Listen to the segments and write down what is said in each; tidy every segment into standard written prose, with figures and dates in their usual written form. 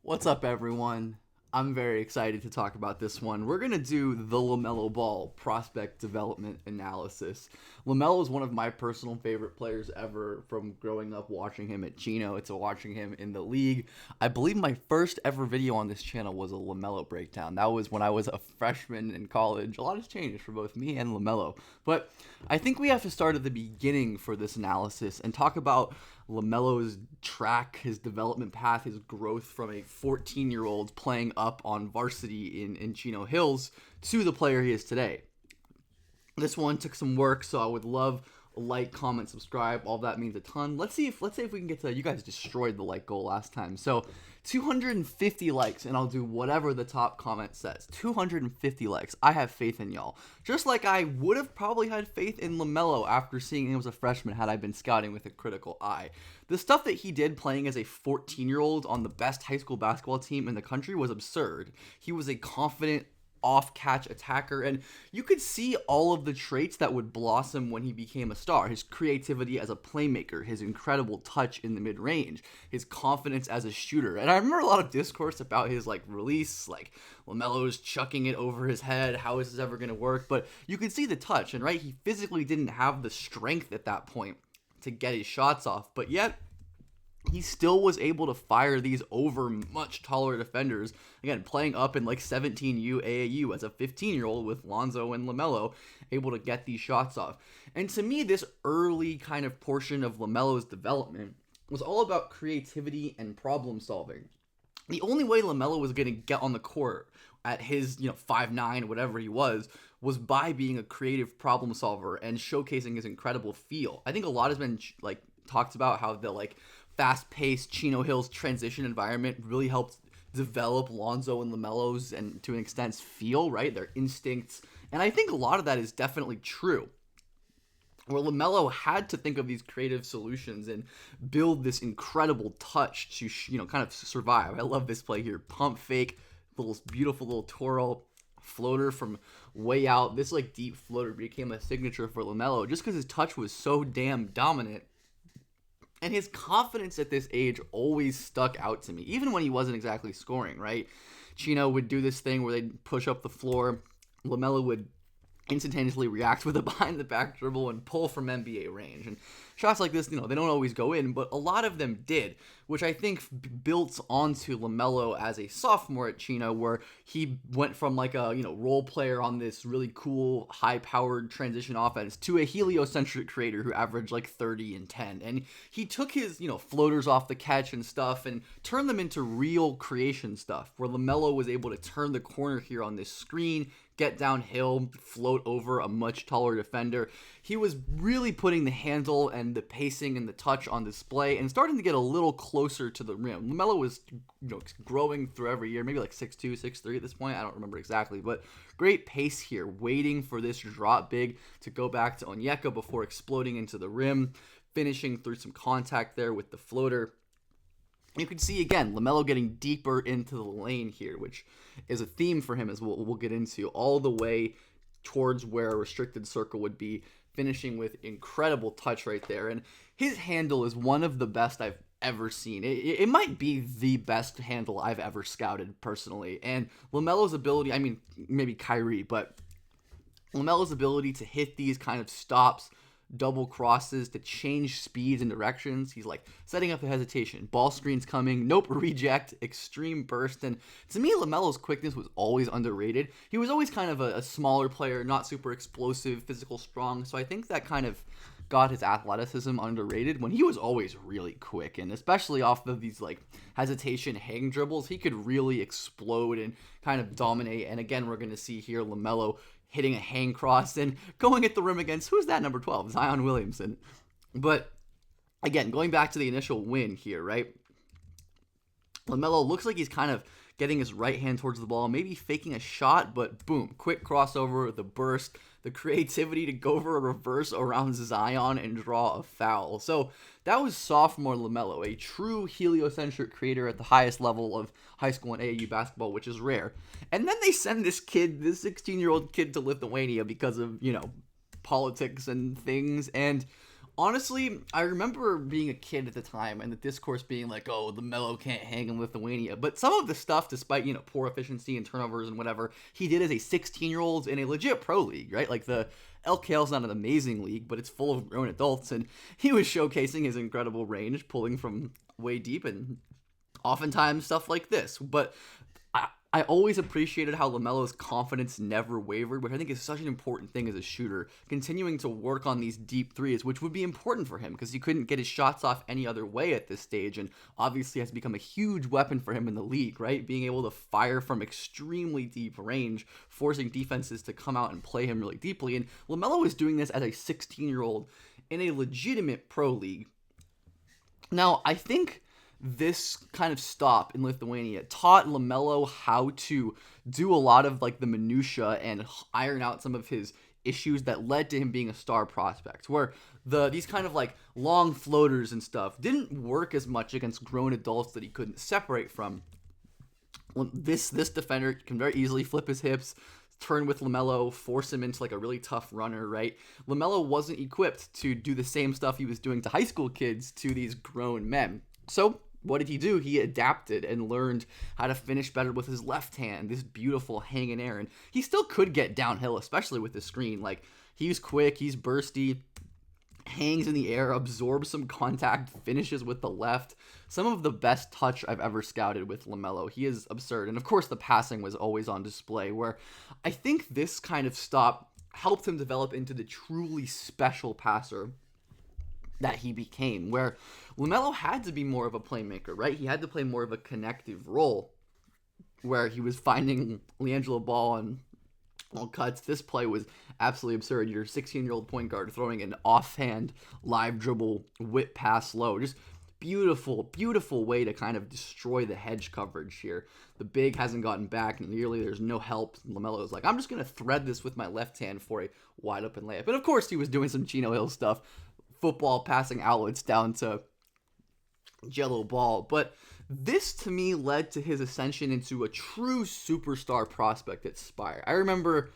What's up, everyone? I'm very excited to talk about this one. We're going to do the LaMelo Ball prospect development analysis. LaMelo is one of my personal favorite players ever from growing up watching him at Chino to watching him in the league. I believe my first ever video on this channel was a LaMelo breakdown. That was when I was a freshman in college. A lot has changed for both me and LaMelo. But I think we have to start at the beginning for this analysis and talk about LaMelo's track, his development path, his growth from a 14-year-old playing up on varsity in Chino Hills to the player he is today. This one took some work, so I would love a like, comment, subscribe. All that means a ton. Let's see if we can get to. You guys destroyed the like goal last time, so 250 likes, and I'll do whatever the top comment says. 250 likes. I have faith in y'all. Just like I would have probably had faith in LaMelo after seeing him as a freshman had I been scouting with a critical eye. The stuff that he did playing as a 14-year-old on the best high school basketball team in the country was absurd. He was a confident off-catch attacker, and you could see all of the traits that would blossom when he became a star. His creativity as a playmaker, his incredible touch in the mid-range, his confidence as a shooter. And I remember a lot of discourse about his release, LaMelo's chucking it over his head, how is this ever going to work? But you could see the touch, and he physically didn't have the strength at that point to get his shots off, but yet he still was able to fire these over much taller defenders. Again, playing up in 17U AAU as a 15-year-old with Lonzo and LaMelo, able to get these shots off. And to me, this early kind of portion of LaMelo's development was all about creativity and problem solving. The only way LaMelo was going to get on the court at his 5'9", whatever he was by being a creative problem solver and showcasing his incredible feel. I think a lot has been talked about how the fast-paced Chino Hills transition environment really helped develop Lonzo and LaMelo's, and to an extent, feel, their instincts. And I think a lot of that is definitely true. Where LaMelo had to think of these creative solutions and build this incredible touch to, kind of survive. I love this play here. Pump fake, beautiful little twirl, floater from way out. This deep floater became a signature for LaMelo just because his touch was so damn dominant. And his confidence at this age always stuck out to me, even when he wasn't exactly scoring, Chino would do this thing where they'd push up the floor. LaMelo would instantaneously react with a behind-the-back dribble and pull from NBA range. And shots like this, they don't always go in, but a lot of them did, which I think built onto LaMelo as a sophomore at Chino, where he went from a role player on this really cool, high-powered transition offense to a heliocentric creator who averaged 30 and 10. And he took his, floaters off the catch and stuff and turned them into real creation stuff, where LaMelo was able to turn the corner here on this screen, get downhill, float over a much taller defender. He was really putting the handle and the pacing and the touch on display and starting to get a little closer to the rim. LaMelo was growing through every year, maybe 6'2", 6'3" at this point. I don't remember exactly, but great pace here, waiting for this drop big to go back to Onyeka before exploding into the rim, finishing through some contact there with the floater. You can see, again, LaMelo getting deeper into the lane here, which is a theme for him, as we'll get into, all the way towards where a restricted circle would be, finishing with incredible touch right there. And his handle is one of the best I've ever seen. It might be the best handle I've ever scouted, personally. And LaMelo's ability, I mean, maybe Kyrie, but LaMelo's ability to hit these kind of stops, double crosses, to change speeds and directions. He's setting up the hesitation, ball screens coming, nope, reject, extreme burst. And to me, LaMelo's quickness was always underrated. He was always kind of a smaller player, not super explosive, physical, strong. So I think that kind of got his athleticism underrated when he was always really quick. And especially off of these hesitation hang dribbles, he could really explode and kind of dominate. And again, we're going to see here LaMelo hitting a hang cross and going at the rim against, who's that, number 12? Zion Williamson. But again, going back to the initial win here, LaMelo looks like he's kind of getting his right hand towards the ball, maybe faking a shot, but boom, quick crossover, the burst, the creativity to go for a reverse around Zion and draw a foul. So that was sophomore LaMelo, a true heliocentric creator at the highest level of high school and AAU basketball, which is rare. And then they send this 16-year-old kid to Lithuania because of, politics and things. And Honestly, I remember being a kid at the time and the discourse being like, oh, LaMelo can't hang in Lithuania. But some of the stuff, despite, poor efficiency and turnovers and whatever, he did as a 16-year-old in a legit pro league, right? Like the LKL is not an amazing league, but it's full of grown adults. And he was showcasing his incredible range, pulling from way deep and oftentimes stuff like this. But I always appreciated how LaMelo's confidence never wavered, which I think is such an important thing as a shooter. Continuing to work on these deep threes, which would be important for him because he couldn't get his shots off any other way at this stage, and obviously has become a huge weapon for him in the league, right? Being able to fire from extremely deep range, forcing defenses to come out and play him really deeply. And LaMelo is doing this as a 16-year-old in a legitimate pro league. Now, I think this kind of stop in Lithuania taught LaMelo how to do a lot of like the minutia and iron out some of his issues that led to him being a star prospect, where these kind of like long floaters and stuff didn't work as much against grown adults that he couldn't separate from. This defender can very easily flip his hips, turn with LaMelo, force him into like a really tough runner, right? LaMelo wasn't equipped to do the same stuff he was doing to high school kids to these grown men. So what did he do? He adapted and learned how to finish better with his left hand, this beautiful hang in air. And he still could get downhill, especially with the screen. Like, he's quick, he's bursty, hangs in the air, absorbs some contact, finishes with the left. Some of the best touch I've ever scouted with LaMelo. He is absurd. And of course, the passing was always on display, where I think this kind of stop helped him develop into the truly special passer that he became, where LaMelo had to be more of a playmaker, right? He had to play more of a connective role, where he was finding LiAngelo Ball and all cuts. This play was absolutely absurd. Your 16-year-old point guard throwing an offhand live dribble whip pass low. Just beautiful way to kind of destroy the hedge coverage here. The big hasn't gotten back, and nearly there's no help. LaMelo is like, I'm just going to thread this with my left hand for a wide open layup. And of course, he was doing some Chino Hill stuff, football passing outlets down to Jello Ball. But this to me led to his ascension into a true superstar prospect at Spire. I remember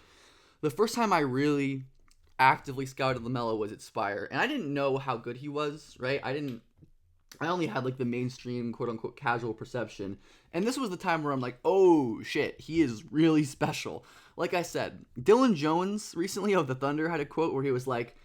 the first time I really actively scouted LaMelo was at Spire, and I didn't know how good he was, right? I only had like the mainstream quote unquote casual perception. And this was the time where I'm like, oh shit, he is really special. Like I said, Dylan Jones recently of the Thunder had a quote where he was like,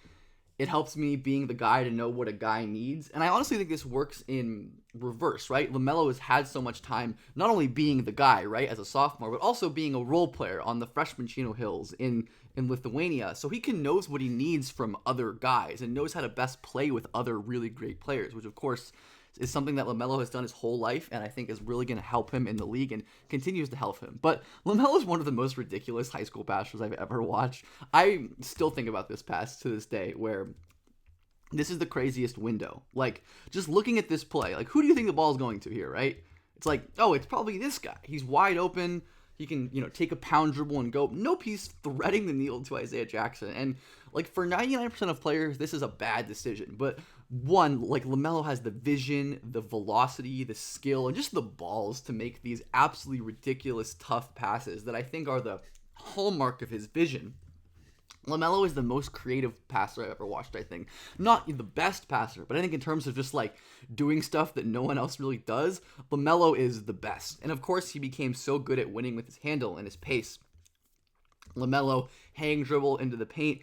it helps me being the guy to know what a guy needs. And I honestly think this works in reverse, right? LaMelo has had so much time not only being the guy, right, as a sophomore, but also being a role player on the freshman Chino Hills in Lithuania. So he knows what he needs from other guys and knows how to best play with other really great players, which of course is something that LaMelo has done his whole life, and I think is really going to help him in the league and continues to help him. But LaMelo is one of the most ridiculous high school passers I've ever watched. I still think about this pass to this day, where this is the craziest window. Like, just looking at this play, like, who do you think the ball is going to here, right? It's like, oh, it's probably this guy. He's wide open. He can, take a pound dribble and go. Nope, he's threading the needle to Isaiah Jackson. And, like, for 99% of players, this is a bad decision. But one, like, LaMelo has the vision, the velocity, the skill, and just the balls to make these absolutely ridiculous, tough passes that I think are the hallmark of his vision. LaMelo is the most creative passer I've ever watched, I think. Not the best passer, but I think in terms of just, like, doing stuff that no one else really does, LaMelo is the best. And, of course, he became so good at winning with his handle and his pace. LaMelo hang dribble into the paint,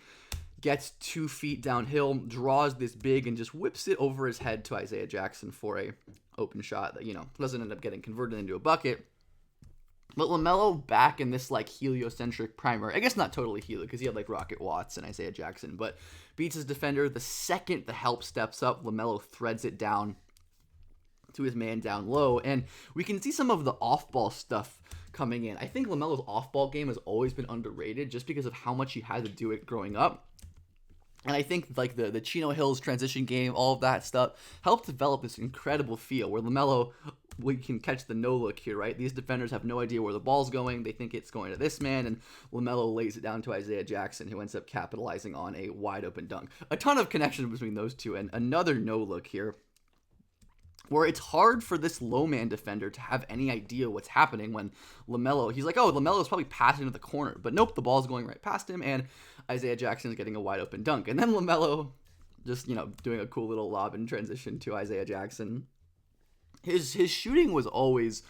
gets 2 feet downhill, draws this big, and just whips it over his head to Isaiah Jackson for a open shot that, doesn't end up getting converted into a bucket. But LaMelo back in this, like, heliocentric primer, I guess not totally helio, because he had, like, Rocket Watts and Isaiah Jackson, but beats his defender. The second the help steps up, LaMelo threads it down to his man down low, and we can see some of the off-ball stuff coming in. I think LaMelo's off-ball game has always been underrated just because of how much he had to do it growing up. And I think, like, the Chino Hills transition game, all of that stuff, helped develop this incredible feel where LaMelo, we can catch the no-look here, right? These defenders have no idea where the ball's going. They think it's going to this man, and LaMelo lays it down to Isaiah Jackson, who ends up capitalizing on a wide-open dunk. A ton of connection between those two, and another no-look here, where it's hard for this low-man defender to have any idea what's happening when LaMelo, he's like, oh, LaMelo's probably passing to the corner. But nope, the ball's going right past him, and Isaiah Jackson is getting a wide-open dunk. And then LaMelo just, doing a cool little lob in transition to Isaiah Jackson. His shooting was always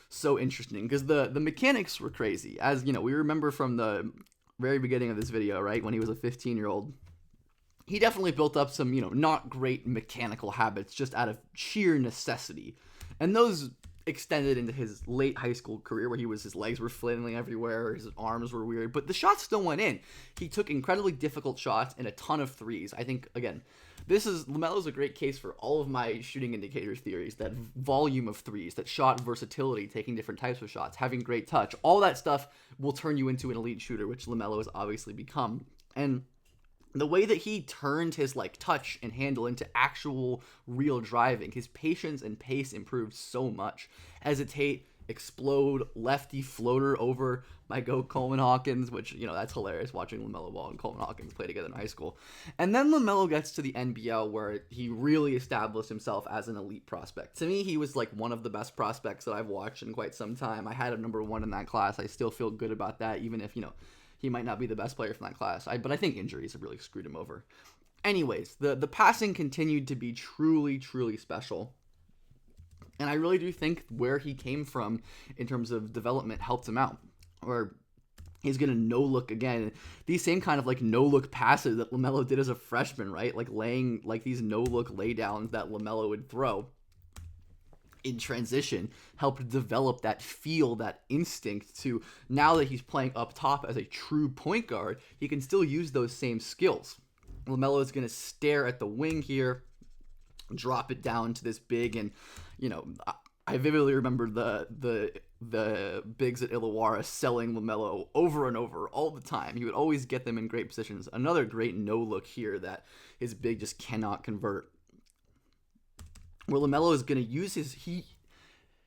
so interesting because the mechanics were crazy. As, we remember from the very beginning of this video, right, when he was a 15-year-old, he definitely built up some, not great mechanical habits just out of sheer necessity. And those extended into his late high school career where his legs were flailing everywhere, his arms were weird, but the shots still went in. He took incredibly difficult shots and a ton of threes. I think, again, LaMelo's a great case for all of my shooting indicator theories, that volume of threes, that shot versatility, taking different types of shots, having great touch, all that stuff will turn you into an elite shooter, which LaMelo has obviously become. And the way that he turned his touch and handle into actual real driving, his patience and pace improved so much. Hesitate, explode, lefty floater over my goat Coleman Hawkins, which, that's hilarious watching LaMelo Ball and Coleman Hawkins play together in high school. And then LaMelo gets to the NBL where he really established himself as an elite prospect. To me, he was one of the best prospects that I've watched in quite some time. I had him number 1 in that class. I still feel good about that, even if, he might not be the best player from that class. But I think injuries have really screwed him over. Anyways, the passing continued to be truly, truly special. And I really do think where he came from in terms of development helped him out. Or he's going to no-look again. These same kind of no-look passes that LaMelo did as a freshman, right? Laying these no-look laydowns that LaMelo would throw in transition helped develop that feel, that instinct to, now that he's playing up top as a true point guard, he can still use those same skills. LaMelo is going to stare at the wing here, drop it down to this big, and I vividly remember the bigs at Illawarra selling LaMelo over and over all the time. He would always get them in great positions. Another great no-look here that his big just cannot convert. Where LaMelo is going to use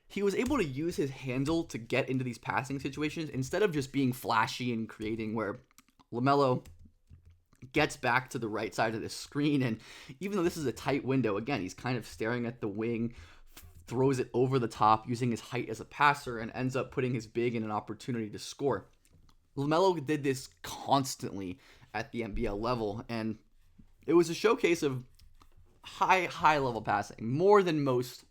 he was able to use his handle to get into these passing situations instead of just being flashy and creating, where LaMelo gets back to the right side of the screen, and even though this is a tight window, again, he's kind of staring at the wing, throws it over the top using his height as a passer, and ends up putting his big in an opportunity to score. LaMelo did this constantly at the NBL level, and it was a showcase of high level passing, more than most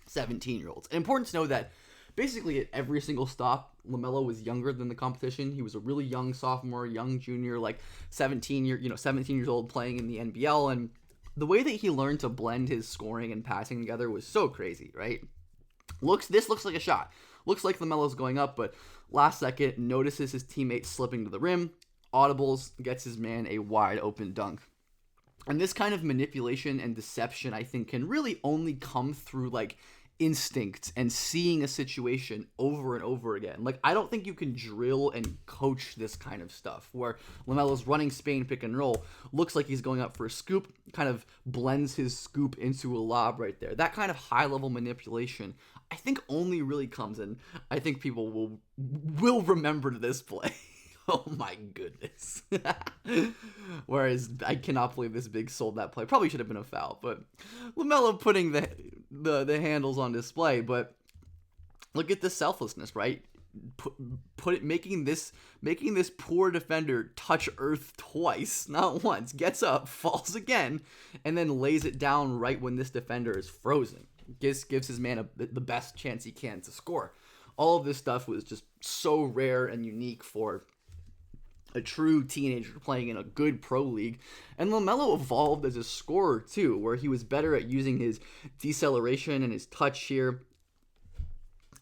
17-year-olds. And important to know that basically at every single stop, LaMelo was younger than the competition. He was a really young sophomore, young junior, 17 years old, playing in the NBL, and the way that he learned to blend his scoring and passing together was so crazy, right? This looks like a shot. Looks like LaMelo's going up, but last second notices his teammate slipping to the rim, audibles, gets his man a wide open dunk. And this kind of manipulation and deception, I think, can really only come through instinct and seeing a situation over and over again. I don't think you can drill and coach this kind of stuff where LaMelo's running Spain pick and roll, looks like he's going up for a scoop, kind of blends his scoop into a lob right there. That kind of high level manipulation, I think, only really comes in. I think people will remember this play. Oh my goodness. Whereas I cannot believe this big sold that play. Probably should have been a foul, but LaMelo putting the handles on display. But look at the selflessness, right? Making this poor defender touch earth twice, not once. Gets up, falls again, and then lays it down right when this defender is frozen. Gives his man the best chance he can to score. All of this stuff was just so rare and unique for a true teenager playing in a good pro league. And LaMelo evolved as a scorer too, where he was better at using his deceleration and his touch here.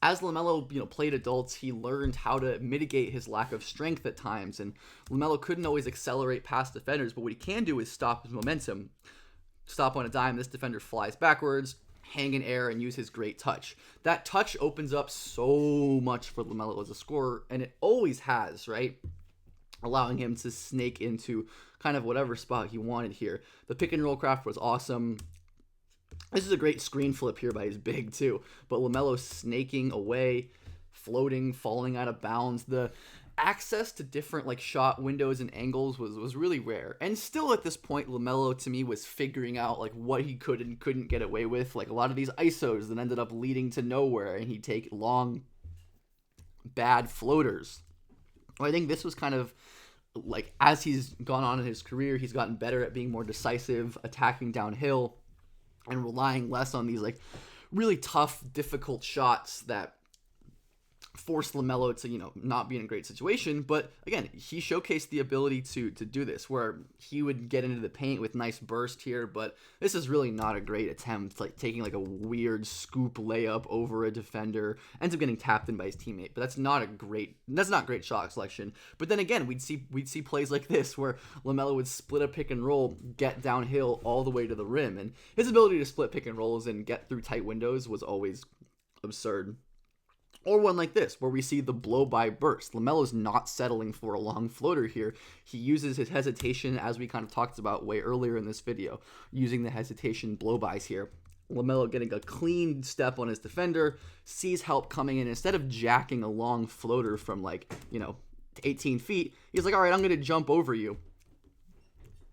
As LaMelo, played adults, he learned how to mitigate his lack of strength at times, and LaMelo couldn't always accelerate past defenders, but what he can do is stop his momentum. Stop on a dime, this defender flies backwards, hang in air, and use his great touch. That touch opens up so much for LaMelo as a scorer, and it always has, right? Allowing him to snake into kind of whatever spot he wanted here. The pick and roll craft was awesome. This is a great screen flip here by his big too. But LaMelo snaking away, floating, falling out of bounds. The access to different shot windows and angles was really rare. And still at this point, LaMelo to me was figuring out what he could and couldn't get away with. A lot of these ISOs that ended up leading to nowhere, and he'd take long, bad floaters. I think this was kind of like as he's gone on in his career, he's gotten better at being more decisive, attacking downhill, and relying less on these like really tough, difficult shots that forced LaMelo to, not be in a great situation. But again, he showcased the ability to do this, where he would get into the paint with nice burst here, but this is really not a great attempt, like taking like a weird scoop layup over a defender, ends up getting tapped in by his teammate. But that's not great shot selection. But then again, we'd see plays like this where LaMelo would split a pick and roll, get downhill all the way to the rim, and his ability to split pick and rolls and get through tight windows was always absurd. Or one like this, where we see the blow-by burst. LaMelo's not settling for a long floater here. He uses his hesitation, as we kind of talked about way earlier in this video, using the hesitation blow-bys here. LaMelo getting a clean step on his defender, sees help coming in. Instead of jacking a long floater from 18 feet, he's like, all right, I'm going to jump over you.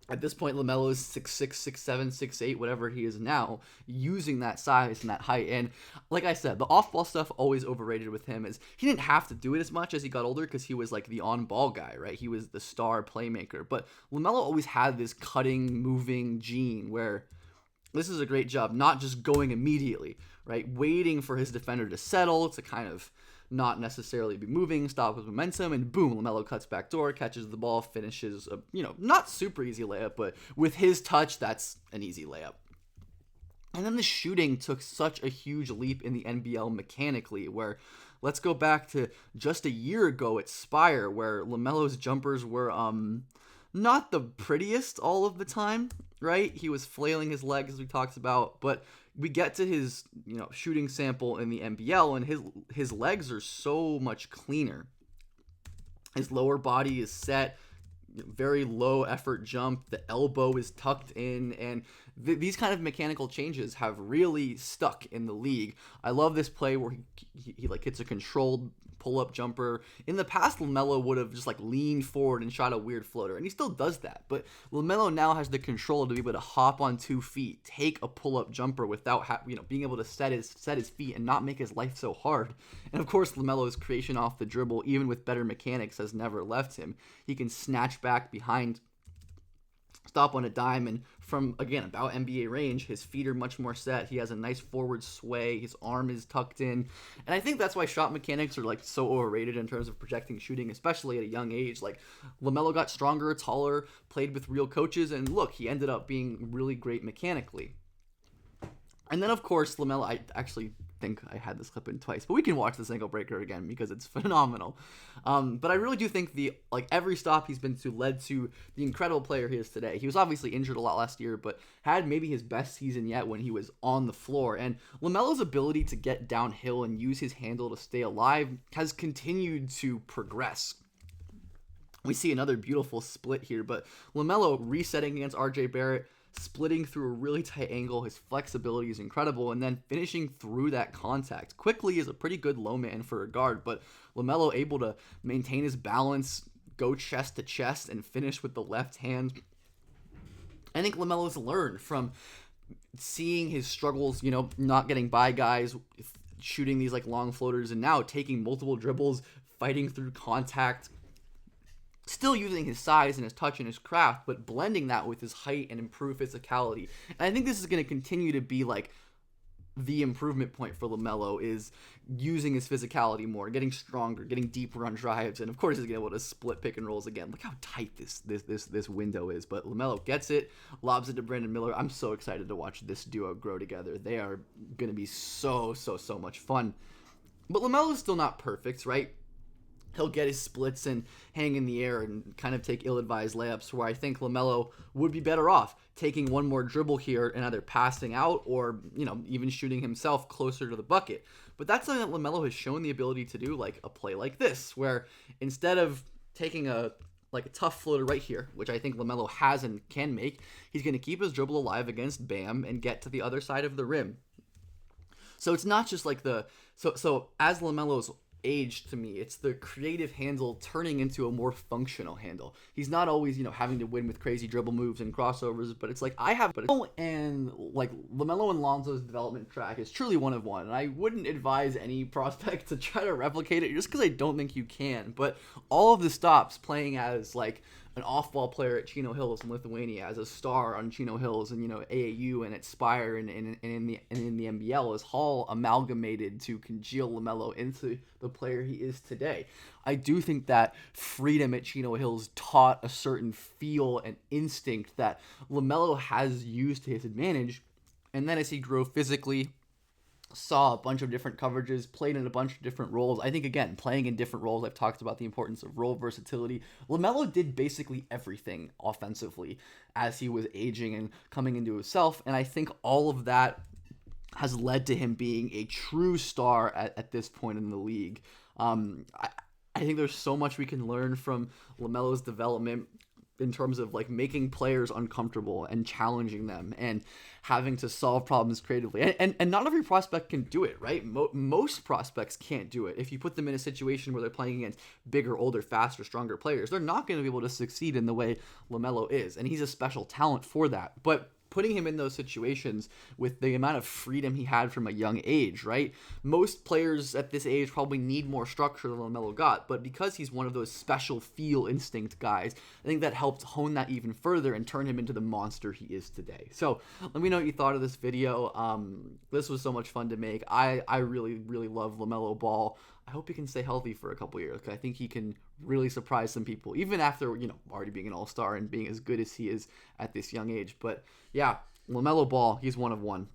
At this point, LaMelo is 6'6", 6'7", 6'8", whatever he is now, using that size and that height. And like I said, the off-ball stuff always overrated with him is he didn't have to do it as much as he got older because he was like the on-ball guy, right? He was the star playmaker. But LaMelo always had this cutting, moving gene where this is a great job, not just going immediately, right? Waiting for his defender to settle, to kind of not necessarily be moving, stop with momentum, and boom, LaMelo cuts back door, catches the ball, finishes a, not super easy layup, but with his touch, that's an easy layup. And then the shooting took such a huge leap in the NBL mechanically, where let's go back to just a year ago at Spire, where LaMelo's jumpers were not the prettiest all of the time, right? He was flailing his legs, as we talked about, but we get to his shooting sample in the NBL, and his legs are so much cleaner. His lower body is set, very low effort jump, the elbow is tucked in, and these kind of mechanical changes have really stuck in the league. I love this play where he like hits a controlled pull-up jumper. In the past, LaMelo would have just like leaned forward and shot a weird floater, and he still does that. But LaMelo now has the control to be able to hop on 2 feet, take a pull-up jumper without being able to set his feet and not make his life so hard. And of course, LaMelo's creation off the dribble, even with better mechanics, has never left him. He can snatch back behind, stop on a dime, and from, again, about NBA range, his feet are much more set. He has a nice forward sway. His arm is tucked in. And I think that's why shot mechanics are like so overrated in terms of projecting shooting, especially at a young age. Like, LaMelo got stronger, taller, played with real coaches, and look, he ended up being really great mechanically. And then, of course, LaMelo, I actually think I had this clip in twice, but we can watch this ankle breaker again because it's phenomenal. But I really do think every stop he's been to led to the incredible player he is today. He was obviously injured a lot last year, but had maybe his best season yet when he was on the floor. And LaMelo's ability to get downhill and use his handle to stay alive has continued to progress. We see another beautiful split here, but LaMelo resetting against RJ Barrett, splitting through a really tight angle. His flexibility is incredible, and then finishing through that contact quickly is a pretty good low man for a guard, but LaMelo able to maintain his balance, go chest to chest, and finish with the left hand. I think LaMelo's learned from seeing his struggles, not getting by guys, shooting these like long floaters, and now taking multiple dribbles, fighting through contact, still using his size and his touch and his craft, but blending that with his height and improved physicality. And I think this is going to continue to be like the improvement point for LaMelo, is using his physicality more, getting stronger, getting deeper on drives, and of course he's going to be able to split pick and rolls again. Look how tight this window is. But LaMelo gets it, lobs it to Brandon Miller. I'm so excited to watch this duo grow together. They are going to be so much fun. But LaMelo's still not perfect, right? He'll get his splits and hang in the air and kind of take ill-advised layups, where I think LaMelo would be better off taking one more dribble here and either passing out or, even shooting himself closer to the bucket. But that's something that LaMelo has shown the ability to do, like a play like this, where instead of taking a tough floater right here, which I think LaMelo has and can make, he's going to keep his dribble alive against Bam and get to the other side of the rim. So it's not just like so as LaMelo's age to me. It's the creative handle turning into a more functional handle. He's not always, having to win with crazy dribble moves and crossovers, but it's like and like LaMelo and Lonzo's development track is truly one of one. And I wouldn't advise any prospect to try to replicate it just because I don't think you can. But all of the stops playing as like an off-ball player at Chino Hills in Lithuania, as a star on Chino Hills and AAU and at Spire and in the NBL is all amalgamated to congeal LaMelo into the player he is today. I do think that freedom at Chino Hills taught a certain feel and instinct that LaMelo has used to his advantage, and then as he grew physically, saw a bunch of different coverages, played in a bunch of different roles. I think, again, playing in different roles, I've talked about the importance of role versatility. LaMelo did basically everything offensively as he was aging and coming into himself, and I think all of that has led to him being a true star at this point in the league. I think there's so much we can learn from LaMelo's development in terms of like making players uncomfortable and challenging them and having to solve problems creatively. And not every prospect can do it, right? Most prospects can't do it. If you put them in a situation where they're playing against bigger, older, faster, stronger players, they're not going to be able to succeed in the way LaMelo is. And he's a special talent for that. But putting him in those situations with the amount of freedom he had from a young age, right? Most players at this age probably need more structure than LaMelo got, but because he's one of those special feel instinct guys, I think that helped hone that even further and turn him into the monster he is today. So let me know what you thought of this video. This was so much fun to make. I really, really love LaMelo Ball. I hope he can stay healthy for a couple years, because I think he can really surprise some people, even after, already being an all-star and being as good as he is at this young age. But yeah, LaMelo Ball, he's one of one.